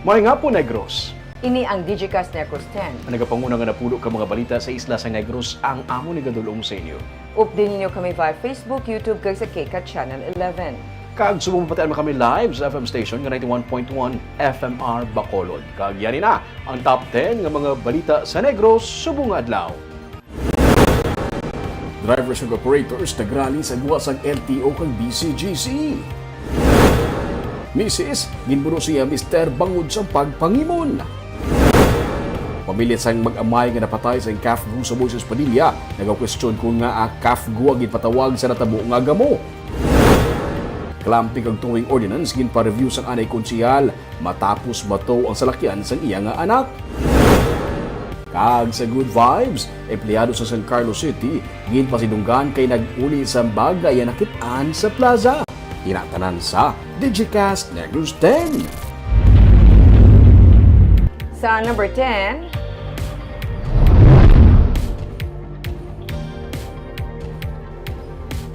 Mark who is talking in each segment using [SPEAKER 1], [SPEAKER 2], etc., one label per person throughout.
[SPEAKER 1] May nga po, Negros.
[SPEAKER 2] Ini ang Digicast Negros X.
[SPEAKER 1] Ang nagapanguna nga napulo ka mga balita sa isla sa Negros ang amo ni Gadulong sa inyo.
[SPEAKER 2] Update ninyo kami via Facebook, YouTube, kag sa Kika Channel 11.
[SPEAKER 1] Kag sumupatian mo kami live sa FM station nga 91.1 FMR Bacolod. Kag yan na ang top 10 nga mga balita sa Negros subong adlaw. Drivers ug operators nagrally sa guwas ang LTO kag BCGC. Mrs. ginbuno siya Mr. Bangod sa pagpangimon. Pamilya sang mag-amay nga napatay sa CAFGU sa Moises Padilla, nagakwestiyon kung nga CAFGU ang ipatawag sa natabo nga gamo. Klamping ang tuwing ordinance ginpa-review sang anay konsihal matapos bato ang salakyan sang iya nga anak. Kag sa good vibes, empleyado sa San Carlos City ginpasidunggan kay nag-uli sa bagay na nakitaan sa plaza. Tinatanan sa Digicast Negros X.
[SPEAKER 2] Sa number 10,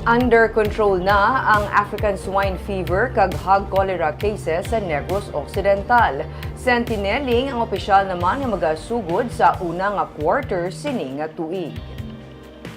[SPEAKER 2] under control na ang African swine fever kag hog cholera cases sa Negros Occidental. Sentineling ang opisyal naman nga magasugod sa una nga quarter sini nga tuig.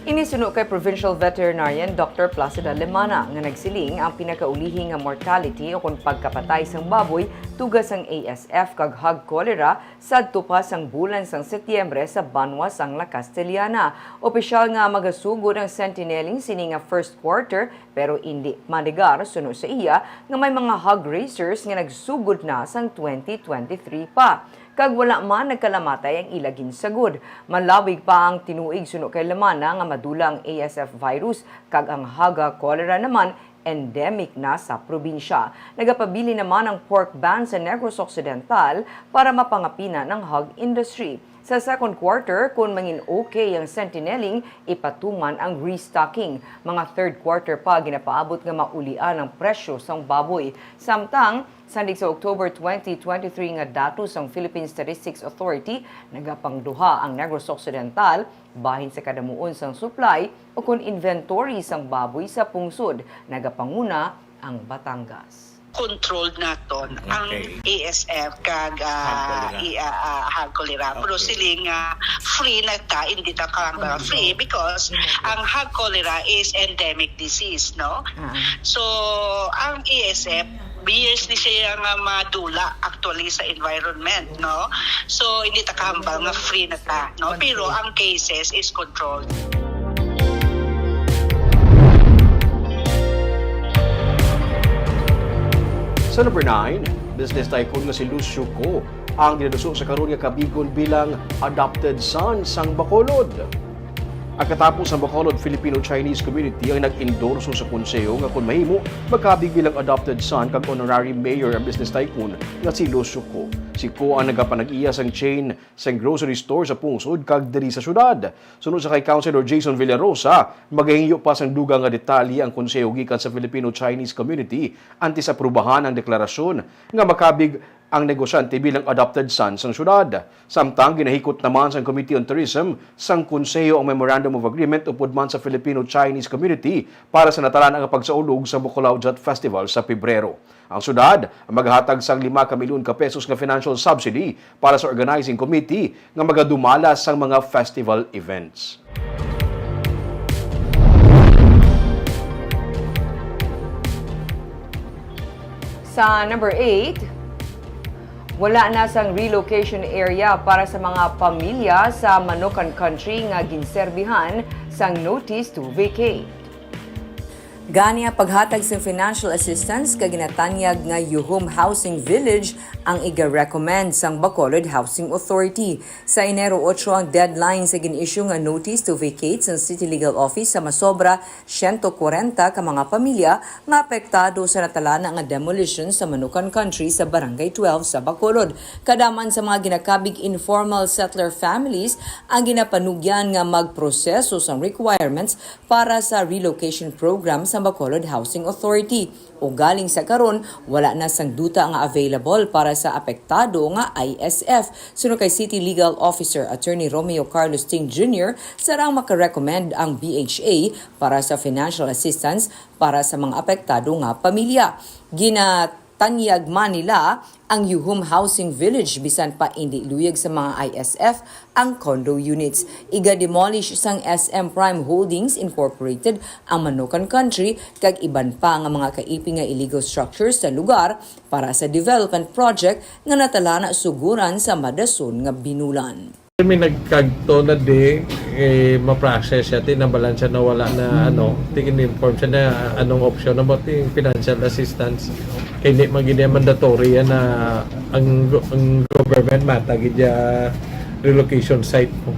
[SPEAKER 2] Inisuno kay Provincial Veterinarian Dr. Placida Lemana nga nagsiling ang pinakaulihi nga mortality o kung pagkapatay sang baboy tugas ang ASF kag hog cholera sadto pa sang bulan sang Setyembre sa Banwa sang La Castellana. Opisyal nga magasugod ang sentineling sini nga first quarter pero hindi manigar suno sa iya nga may mga hog raisers nga nagsugod na sang 2023 pa. Kag wala man nagkalamatay ang ilagin sagod. Malawig pa ang tinuig suno kay Lemana nga madula ang ASF virus kag ang haga cholera naman endemic na sa probinsya. Nagapabili naman ang pork ban sa Negros Occidental para mapangapina ng hog industry. Sa second quarter, kung mangin okay ang sentineling, ipatuman ang restocking. Mga third quarter pa ginapaabot nga maulian ang presyo sang baboy. Samtang, sandig sa October 2023 nga datos ang Philippine Statistics Authority, nagapangduha ang Negros Occidental bahin sa kadamuon sang supply o kung inventory sang baboy sa pungsod, nagapanguna ang Batangas.
[SPEAKER 3] Controlled naton ang ASF kag hog cholera. Pero siling free na ta, hindi ta kang free because ang hog cholera is endemic disease, no? So ang ASF years ni siya nga madula actually sa environment, no? So hindi ta kahambal nga free na ta, no? Pero ang cases is controlled.
[SPEAKER 1] Sa number 9, business tycoon nga si Lucio Ko ang dinaduso sa karon nga kabigon bilang adopted son sang Bacolod. Ang katapos ang Bacolod Filipino-Chinese community ang nag-endorso sa konseyo nga kung mahimo magkabig bilang adopted son kag honorary mayor ang business tycoon nga si Lucio Ko. Si Ko ang nagapanag-iya sang chain sang grocery store sa pungsod kag diri sa syudad. Sunod sa kay Councilor Jason Villarosa, magahinyo pa sang dugang nga detalye ang konseyo gikan sa Filipino-Chinese community antes aprubahan ang deklarasyon nga makabig ang negosyante bilang adopted son sang syudad. Samtang ginahikot naman sa Committee on Tourism sang konseyo ang Memorandum of Agreement upod man sa Filipino-Chinese community para sa natalan ang pagsaulog sa Bucolao Jet Festival sa Pebrero. Ang syudad ang maghatag sang 5 milyon ka pesos nga financial subsidy para sa organizing committee nga magadumala sang mga festival events.
[SPEAKER 2] Sa number 8, wala na sang relocation area para sa mga pamilya sa Manukan Country nga ginserbihan sang notice to vacate. Gania paghatag sa financial assistance kag ginatanyag nga Yuhum Housing Village ang iga-recommend sang Bacolod Housing Authority. Sa Enero 8 ang deadline sa gin-issue nga notice to vacate sa City Legal Office sa masobra 140 ka mga pamilya nga apektado sa natalana nga demolition sa Manukan Country sa Barangay 12 sa Bacolod. Kadaman sa mga ginakabig informal settler families ang ginapanugyan nga magproseso sang requirements para sa relocation program sa Bacolod Housing Authority. O galing sa karon, wala na sang duta nga available para sa apektado nga ISF. Suno kay City Legal Officer Attorney Romeo Carlos Ting Jr., sarang makarecommend ang BHA para sa financial assistance para sa mga apektado nga pamilya. tanyag man nila ang Yuhum Housing Village bisan pa hindi luyag sa mga ISF ang condo units. Iga-demolish sang SM Prime Holdings Incorporated ang Manukan Country kag iban pa nga mga kaiping nga illegal structures sa lugar para sa development project nga natala na suguran sa Madason nga binulan.
[SPEAKER 4] May nagkagto na ma-process siya, tinabalansya na wala na tingin-inform siya na anong option about yung financial assistance. Kaya hindi magiging mandatory yan na ang government matagid ya relocation site po.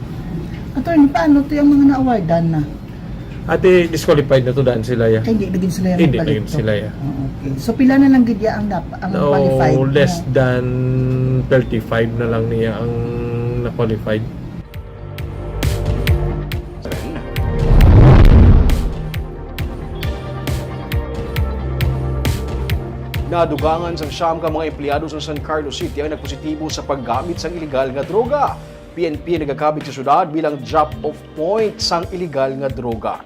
[SPEAKER 5] Attorney, paano ito yung mga na-awardan na?
[SPEAKER 4] Ate, disqualified na to daan sila ya.
[SPEAKER 5] Ay, hindi naging sila yung
[SPEAKER 4] Hindi
[SPEAKER 5] nagpalit
[SPEAKER 4] naging
[SPEAKER 5] to.
[SPEAKER 4] sila ya.
[SPEAKER 5] Okay. So, pila na lang gidya ang qualified?
[SPEAKER 4] No, less than 35 na lang niya ang na-qualified.
[SPEAKER 1] Nadugangan sang siyam ka mga empleyado sa San Carlos City ang nagpositibo sa paggamit sang iligal nga droga. PNP nagakabit sa syudad bilang drop-off point sang iligal nga droga.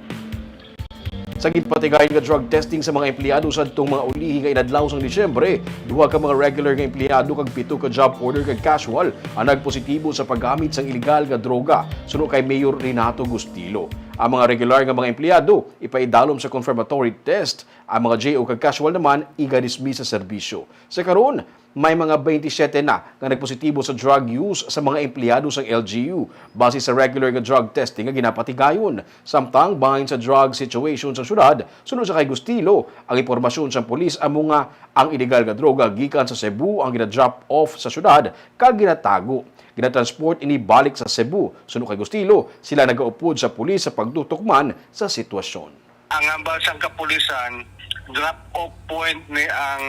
[SPEAKER 1] Sa gitpatigay nga drug testing sa mga empleyado sa itong mga ulihi nga inadlaw sang Disyembre, duha ka mga regular nga empleyado kag 7 ka job order kag casual ang nagpositibo sa paggamit sang iligal nga droga suno kay Mayor Renato Gustilo. Ang mga regular nga mga empleyado ipaidalom sa confirmatory test, ang mga JO kag casual naman iga-dismiss sa serbisyo. Sa karon, may mga 27 na nga nagpositibo sa drug use sa mga empleyado sa LGU base sa regular nga drug testing nga ginapatigayon. Samtang bahin sa drug situation sa syudad, sunod sa kay Gustilo, ang impormasyon sa pulis amo nga ang illegal nga droga gikan sa Cebu ang gina-drop off sa syudad kag ginatago. Ginatransport ini balik sa Cebu. Sunod kay Gustilo, sila nagaupod sa pulis sa pagtutok man sa sitwasyon.
[SPEAKER 6] Ang ambal sang kapulisan, drop-off point ni ang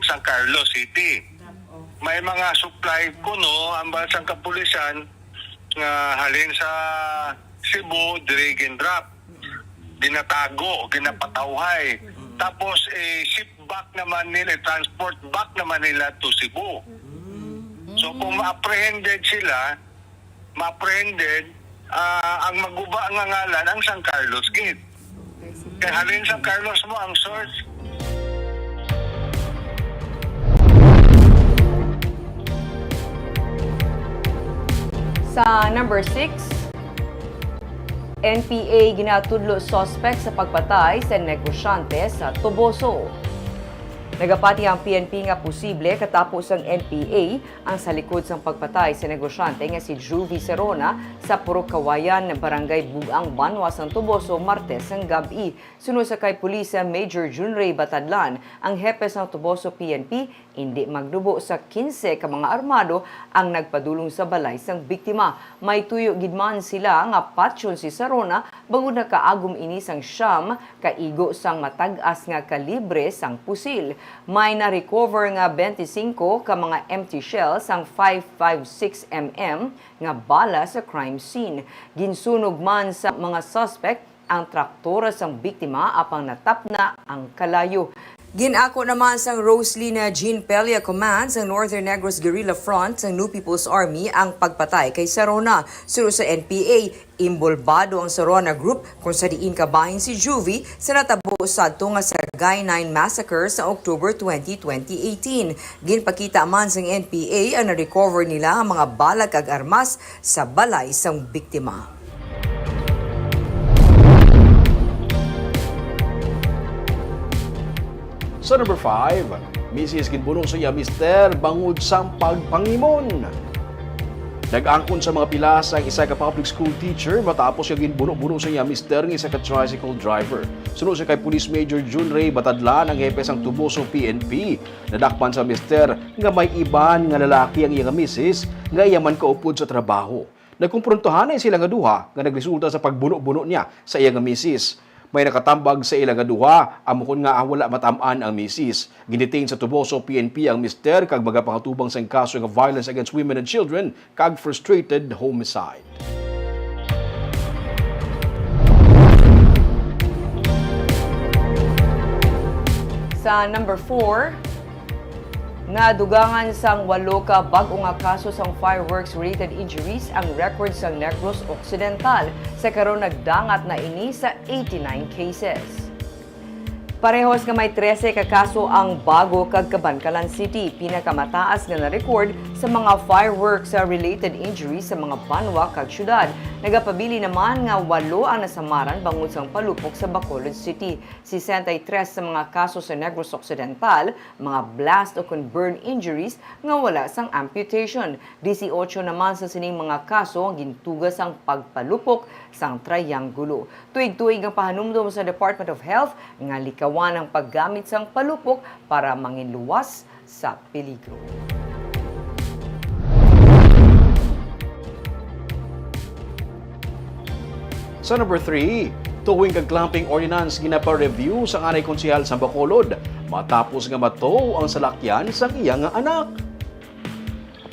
[SPEAKER 6] San Carlos City. May mga supply kuno ambal sang kapulisan nga halin sa Cebu, diri gin-drop. Dinatago, ginapatawhay. Tapos ship back naman nila, transport back naman nila to Cebu. So kung ma-apprehended sila, ang maguba nga ngalan ang San Carlos Gate. Kaya halin San Carlos mo ang source.
[SPEAKER 2] Sa number 6, NPA ginatudlo suspect sa pagpatay sa negosyante sa Toboso. Nagapati ang PNP nga posible katapos ang NPA ang sa likod sang pagpatay sa negosyante nga si Juvie Serona sa Purok Kawayan, Barangay Bugang, Banwas ng Toboso, Martes ang gabi. Sunod sa kay Pulisa Major Junray Batadlan, ang hepes ng Toboso PNP hindi magdubo sa 15 ka mga armado ang nagpadulong sa balay sang biktima. May tuyo gidman sila nga patsyon si Serona bago nakaagom ini sang siyam kaigo sang matag-as nga kalibre sang pusil. May na-recover nga 25 ka mga empty shells ang 5.56 mm nga bala sa crime scene. Ginsunog man sa mga suspect ang traktora sang biktima apang natapna ang kalayo. Ginako naman sang Roslina Jean Pelia Command sa Northern Negros Guerrilla Front sa New People's Army ang pagpatay kay Serona. Suro sa NPA, imbolbado ang Serona Group kung sa diin kabahin si Juvie sa natabo sadto nga sa Gay 9 Massacre sa October 20, 2018. Ginpakita man sang NPA ang na-recover nila ang mga balag kag armas sa balay sang biktima.
[SPEAKER 1] Sa number 5, Mrs. ginbunong sa iya mister bangod sang pagpangimon. Nag-angkon sa mga pilas ang isa ka public school teacher matapos siya ginbuno-buno sa iya mister ng isa ka tricycle driver. Sunod sa kay Police Major Junray Batadlan ang hepes ang Tuboso PNP. Nadakpan sa mister nga may iban nga lalaki ang iyang misis nga iyaman kaupod sa trabaho. Nagkumprontuhan na sila nga duha nga nagresulta sa pagbuno-buno niya sa iyang misis. May nakatambag sa ilang duha, amukon nga wala matamaan ang misis. Ginitain sa Tuboso PNP ang mister kag magapangatubang sa kaso ng violence against women and children kag frustrated homicide.
[SPEAKER 2] Sa number 4, nadugangan sang 8 ka bag-o nga kaso sang fireworks-related injuries ang record sang Negros Occidental. Sa karon nagdangat na ini sa 89 cases. Parehos nga may 13 ka kaso ang bago kag Cabancalan City. Pinakamataas nga na-record sa mga fireworks sa related injuries sa mga banwa kag syudad. Nagapabili naman nga 8 ang nasamaran bangod sang palupok sa Bacolod City. 63 sa mga kaso sa Negros Occidental, mga blast o burn injuries nga wala sang amputation. 18 naman sa sining mga kaso ang gintugas ang pagpalupok sang triangulo. Tuig-tuig ang pahanumdum sa Department of Health nga likawan ang paggamit sang palupok para manginluwas sa peligro.
[SPEAKER 1] Sa number 3, tuwing kag-clamping ordinance ginapa-review sa anay konsehal sa Bacolod matapos nga mato ang salakyan sa iyang anak.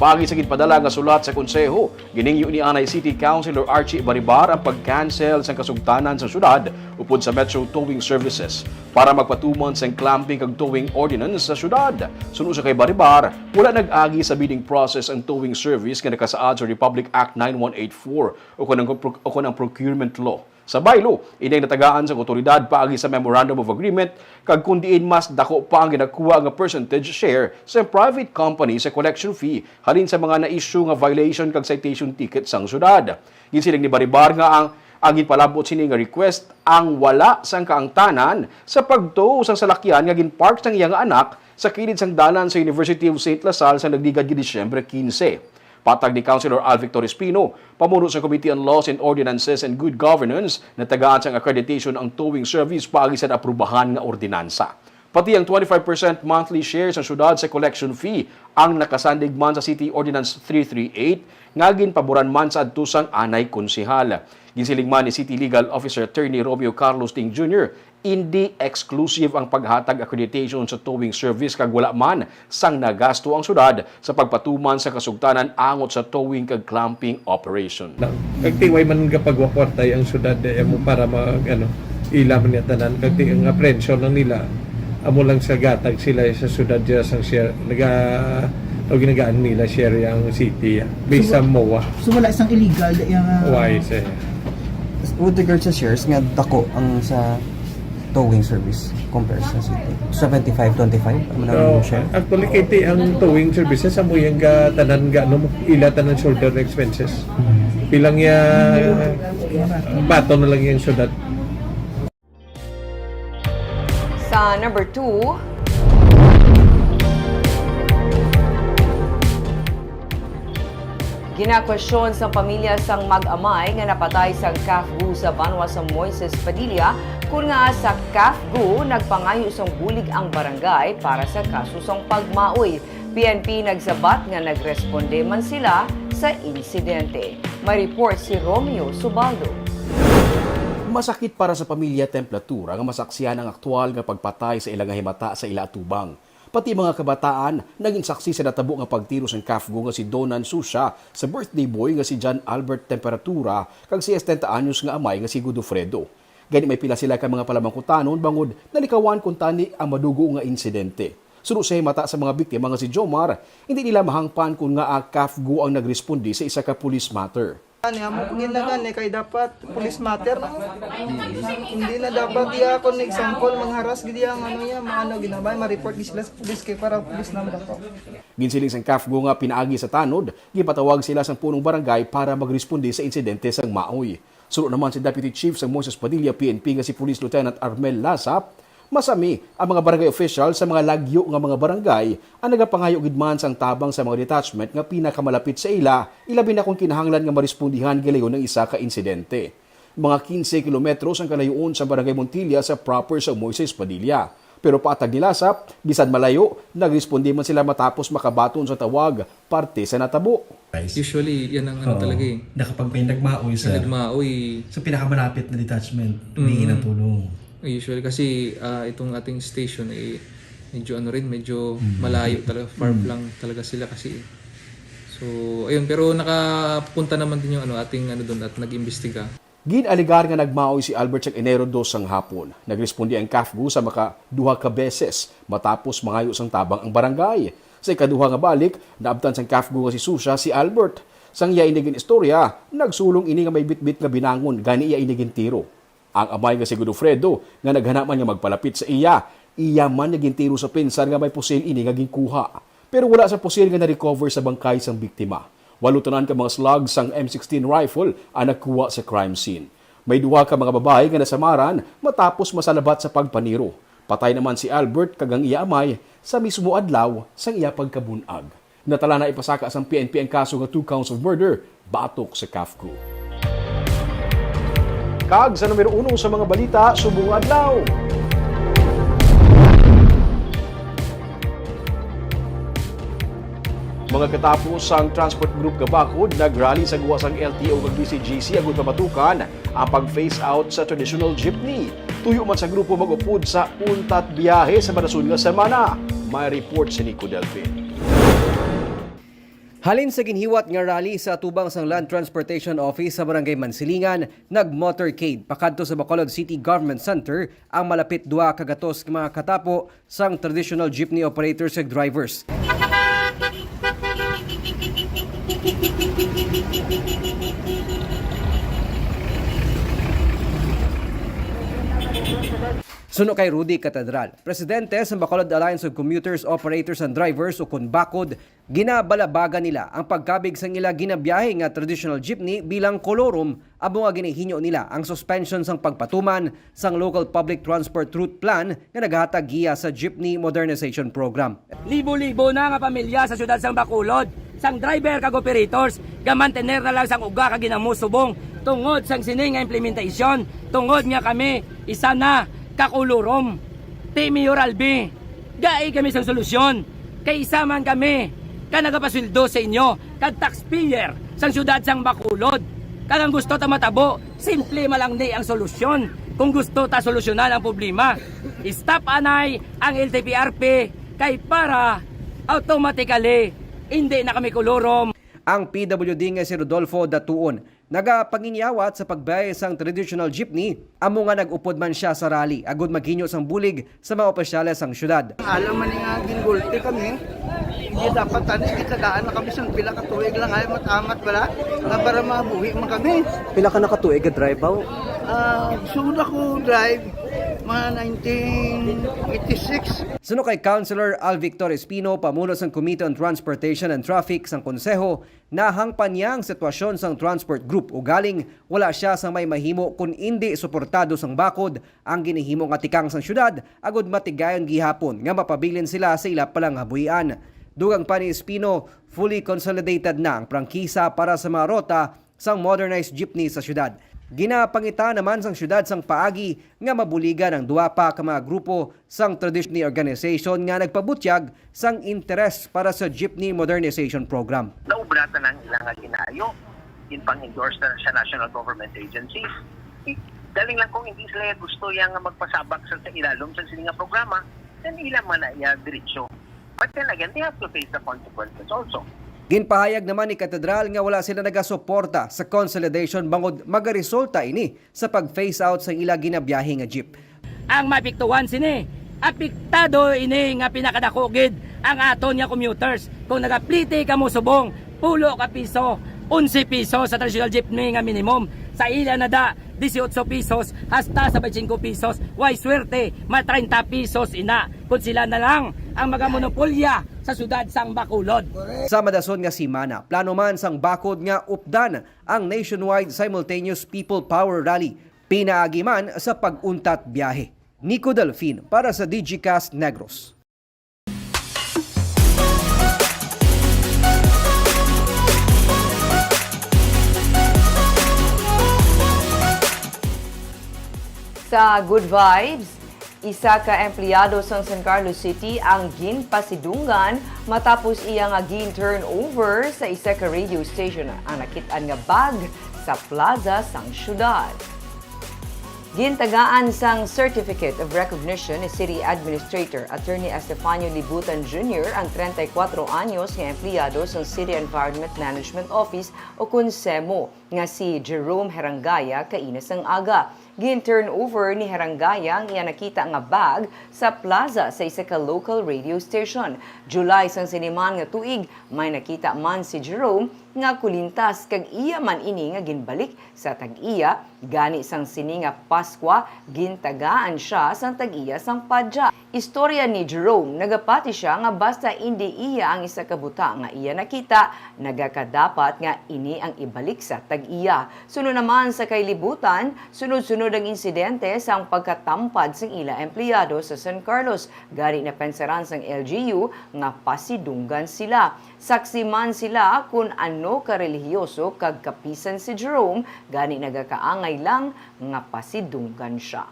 [SPEAKER 1] Pagi sa ginpadala nga sulat sa konseho, giningyo ni Anay City Councilor Archie Baribar ang pag-cancel sa kasugtanan sa syudad upod sa Metro Towing Services para magpatuman sa clamping kag towing ordinance sa syudad. Sunod sa kay Baribar, wala nag-agi sa bidding process ang towing service nga nakasaad sa Republic Act 9184 o kanang procurement law. Sa baylo, inay natagaan sa otoridad paagi sa Memorandum of Agreement kag kundiin mas dako pa ang ginakuha nga percentage share sa private company sa collection fee halin sa mga na-issue nga violation kag citation ticket sang syudad. Ginsiling ni Baribar nga ang agin palabot sini nga request ang wala sang kaangtanan sa pagtow sang salakyan nga ginpark sang iyang anak sa kilid sang dalan sa University of St. Lasal sa nagdigad gi Disyembre 15. Patag ni Councilor Al Victor Espino, pamuno sa Committee on Laws and Ordinances and Good Governance, na tagaan sang accreditation ang towing service paagi sa aprubahan nga ordinansa. Pati ang 25% monthly share sa syudad sa collection fee ang nakasandig man sa City Ordinance 338 nga ginpaboran man sa adtusang anay konsehal. Ginsiling man ni City Legal Officer Attorney Romeo Carlos Ting Jr., hindi exclusive ang paghatag accreditation sa towing service kag wala man sang nagasto ang syudad sa pagpatuman sa kasugtanan angot sa towing kag clamping operation.
[SPEAKER 4] Kag tiway man kapag wakwartay ang syudad mo para mag ilaman niya tanan kag ang apprehension lang nila amo lang sa gatag sila sa syudad diya sang share o ginagaan nila share ang city based sa MOA.
[SPEAKER 5] So wala isang illegal yung
[SPEAKER 4] Wise
[SPEAKER 7] With regards sa shares nga dako ang sa towing service compared sa city. 75-25 ang
[SPEAKER 4] So,
[SPEAKER 7] share.
[SPEAKER 4] actually, kiti ang towing services sa yung tanan ila tanan shoulder expenses. Bilang bato na lang yung syudad.
[SPEAKER 2] Sa number 2, ginakwestiyon sa pamilya sang mag-amay nga napatay sang CAFGU sa banwa sa Moises Padilla kung nga sa CAFGU nagpangayo sang bulig ang barangay para sa kaso sang pagmaoy. PNP nagsabat nga nagresponde man sila sa insidente. May report si Romeo Subaldo.
[SPEAKER 1] Masakit para sa pamilya Temperatura nga masaksihan ang aktual nga pagpatay sa ilang himata sa ila atubang. Pati mga kabataan naging saksi sa natabo nga pagtiro sa CAFGU nga si Donan Susha sa birthday boy nga si John Albert Temperatura kag si 70 anyos nga amay nga si Godofredo. Gani may pila sila ka mga palamangkutanon bangod nalikawan kung tani ang madugo nga insidente. Sunod sa himata sa mga biktima nga si Jomar, hindi nila mahangpan kung nga ang CAFGU ang nagrespondi sa isa ka police matter.
[SPEAKER 8] Amo ginagan kay dapat police matter no. Hindi na dapat iya kon example mangharas gid ang ginabay ma-report gi sila sa police kay para police na dato.
[SPEAKER 1] Ginsiling sang CAFGU nga pinaagi sa tanod, gipatawag sila sang punong barangay para magrespondi sa insidente sang maoy. Sunod naman si Deputy Chief sang Moises Padilla PNP nga si Police Lieutenant Armel Lasap, masami ang mga barangay official sa mga lagyo nga mga barangay ang nagapangayo gid man sang tabang sa mga detachment nga pinakamalapit sa ila, ilabi na kung kinahanglan nga marespondihan gilayon ng isa ka insidente. Mga 15 kilometros ang kalayoon sa barangay Montilla sa proper sa Moises Padilla. Pero patag ni Lasap, bisan malayo, nagrespondi man sila matapos makabaton sa tawag parte sa natabo.
[SPEAKER 9] Usually, yan ang talaga eh.
[SPEAKER 10] Nakapag may nagmaoy sa pinakamalapit na detachment, humingi ng tulong.
[SPEAKER 9] Usually kasi itong ating station ay medyo malayo talaga, far lang talaga sila kasi. So, ayun, pero nakapunta naman din yung ating doon at nag-imbestiga.
[SPEAKER 1] Ginaligar nga nagmaoy si Albert sa Enero 2 sang hapon. Nagrespondi ang CAFGU sa makaduha ka beses matapos mangayo sang tabang ang barangay. Sa ikaduha nga balik, naabtan sang CAFGU nga si Susha si Albert. Sang iya inigin istorya, nagsulong ini nga may bitbit nga binangon gani iya inigin tiro. Ang amay nga si Godofredo nga naghanaman nga magpalapit sa iya man naging tiro sa pinsan nga may pusil ini nga ginkuha. Pero wala sa pusil nga na-recover sa bangkay sang biktima. 8 tanan ka mga slugs sang M16 rifle ang nakuha sa crime scene. May 2 ka mga babae nga nasamaran matapos masalabat sa pagpaniro. Patay naman si Albert kagang iya amay sa mismo adlaw sang iya pagkabunag. Natala na ipasaka sang PNP ang kaso nga 2 counts of murder batok sa CAFCO. Kag sa numero 1 sa mga balita subong adlaw. Mga katapos ang Transport Group Gabakod nagrally sa guwasang LTO ug BCGC agud pamatukan ang pag-phase out sa traditional jeepney. Tuyo man sa grupo mag-upod sa untat biyahe sa madasun nga semana. May report si Nico Delphin.
[SPEAKER 11] Halin sa ginhiwat nga rally sa atubang sang Land Transportation Office sa Barangay Mansilingan, nag-motorcade pakadto sa Bacolod City Government Center ang malapit 2 kagatos nga mga katapo sang traditional jeepney operators ug drivers. Suno kay Rudy Catedral, presidente sa Bacolod Alliance of Commuters, Operators and Drivers o KONBACOD, ginabalabagan nila ang pagkabig sang ila ginabiyahe nga traditional jeepney bilang kolorum abo nga ginihinyo nila ang suspension sang pagpatuman sang Local Public Transport Route Plan nga naghatag giya sa Jeepney Modernization Program.
[SPEAKER 12] Libo-libo na nga pamilya sa siyudad sang Bacolod, sang driver kag operators, gamantener na lang sang uga kag ginamusubong tungod sang sini nga implementation, tungod nga kami isa na kakulurom. Timi Oralbi, gai kami sang solusyon. Kay isa man kami ka nagapasweldo sa inyo, kag taxpayer sang siyudad sang Bacolod. Kag ang gusto ta matabo, simple malang ni ang solusyon. Kung gusto ta solusyonan ang problema, stop anay ang LTPRP kay para automatically hindi na kami kulurom.
[SPEAKER 11] Ang PWD nga si Rodolfo Datuon nagapanginyawat sa pagbayad sang traditional jeepney amo nga nag-upod man siya sa rally agud maghinyo sang bulig sa mga opisyales sang syudad.
[SPEAKER 8] Alam man nga gingulti kami, hindi dapat tani kitagaan na kami sang pila ka tuig lang ay matamat bala nga para mabuhi man kami.
[SPEAKER 11] Pila ka nakatuig nga drive ba?
[SPEAKER 8] Sugod ako drive mga 1986.
[SPEAKER 11] Suno kay Councilor Al Victor Espino, pamuno sang Committee on Transportation and Traffic sang Konseho, nahangpan niya ang sitwasyon sang transport group o galing wala siya sang may mahimo kung hindi suportado sang bakod ang ginihimo nga tikang sang syudad agud matigayon gihapon nga mapabilin sila sa ila palang habuyan. Dugang pa ni Espino, fully consolidated na ang prangkisa para sa mga rota sang modernized jeepney sa syudad. Ginapangita naman sang syudad sang paagi nga mabuligan ang 2 pa ka mga grupo sang traditional organization nga nagpabutyag sang interes para sa Jeepney Modernization Program.
[SPEAKER 13] Naubratan ang ilang ginaayo, pang-endorse na sa national government agencies. Daling lang kung hindi sila gusto yang magpasabak sa ilalom sa sininga programa, then ilang man na iya diretsyo. But then again, they have to face the consequences also.
[SPEAKER 11] Ginpahayag naman ni Katedral nga wala sila nagasuporta sa consolidation bangod magaresulta ini sa pag-phase out sa ila ginabiyahe nga jeep.
[SPEAKER 12] Ang mapiktuan sini, apiktado ini nga pinakadakogid ang aton nga commuters. Kung nagapliti ka mo subong, 10 ka piso, 11 piso sa traditional jeepney nga minimum. Sa ila na da, 18 pesos hasta sa 25 pesos. Way swerte, ma 30 pesos ina. Kung sila na lang ang magamonopolya sa sudad sang Bacolod.
[SPEAKER 11] Sa madason nga simana, plano man sang bakod nga updan ang nationwide simultaneous people power rally. Pinaagi man sa pag-untat biyahe. Nico Delphin para sa Digicast Negros.
[SPEAKER 2] Sa Good Vibes, isa ka empleyado sa San Carlos City ang ginpasidungan matapos iya nga gin-turnover sa isa ka radio station ang nakitaan nga bag sa plaza sang syudad. Gintagaan sang Certificate of Recognition ni City Administrator Attorney Estefanio Libutan Jr. ang 34 anyos nga empleyado sa City Environment Management Office o KONSEMO nga si Jerome Herangaya kainas ang aga. Gin-turnover ni Herangaya ang iya nakita nga bag sa plaza sa isa ka local radio station. July sang siniman nga tuig, may nakita man si Jerome nga kulintas kag iya man ini nga ginbalik sa tag-iya gani sang sini nga Paskwa gintagaan siya sang tag-iya sang padya. Istorya ni Jerome nagapati siya nga basta hindi iya ang isa ka buta nga iya nakita nagakadapat nga ini ang ibalik sa tag-iya. Sunod naman sa kailibutan, sunod-sunod ang insidente sang pagkatampad sang ila empleyado sa San Carlos gani na pensaran sang LGU nga pasidunggan sila. Saksi man sila kung ano karelihiyoso kag kapisan si Jerome gani nagakaangay lang nga pasidunggan siya.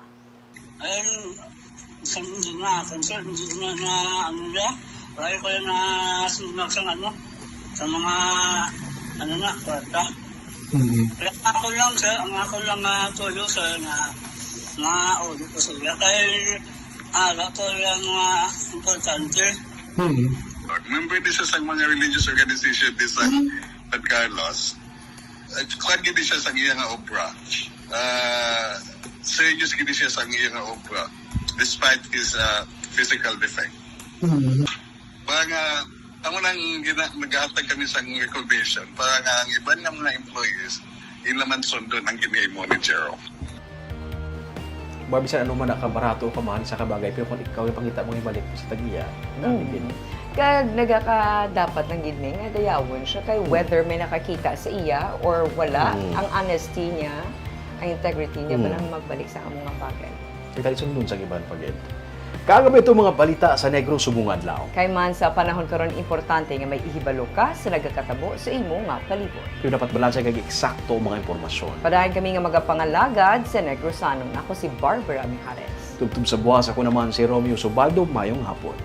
[SPEAKER 14] Sa mga concern, na ano niya, wala ko yung sunod sa ano, sa mga ano na, kwarta. Kaya ako lang tulo sa na audit ko sila. Kaya ako lang importante.
[SPEAKER 6] Member din siya sa mga religious organization din sa San Carlos. Kung gini siya sa iya nga obra. Serious gini siya sa iya nga obra. Despite his physical defect. Mga ang unang nag-ahatag kami sa recognition para nga ang iba nga mga employees ilaman sundo ng gini-monitor.
[SPEAKER 1] Babisan ano man nakabarato ka man sa kabagay pero kung ikaw yung pangita mong ibalik sa tag-iya,
[SPEAKER 2] Kag nagakadapat ng gidning nga dayawon siya kay whether may nakakita sa iya or wala, ang honesty niya, ang integrity niya ba nang magbalik sa among mga bagay.
[SPEAKER 1] Kaya sundon sa iban pagid. Kagabi itong mga balita sa Negros Subungan Lao.
[SPEAKER 2] Kay man sa panahon karon importante nga may ihibalo ka sa nagakatabo sa imo nga palibot.
[SPEAKER 1] Kaya dapat balansa kag eksakto mga impormasyon.
[SPEAKER 2] Padayon kami nga magapangalagad sa Negrosanon. Ako si Barbara Mijares.
[SPEAKER 1] Tugtog sa buwas ako naman si Romeo Subaldo. Mayong hapon.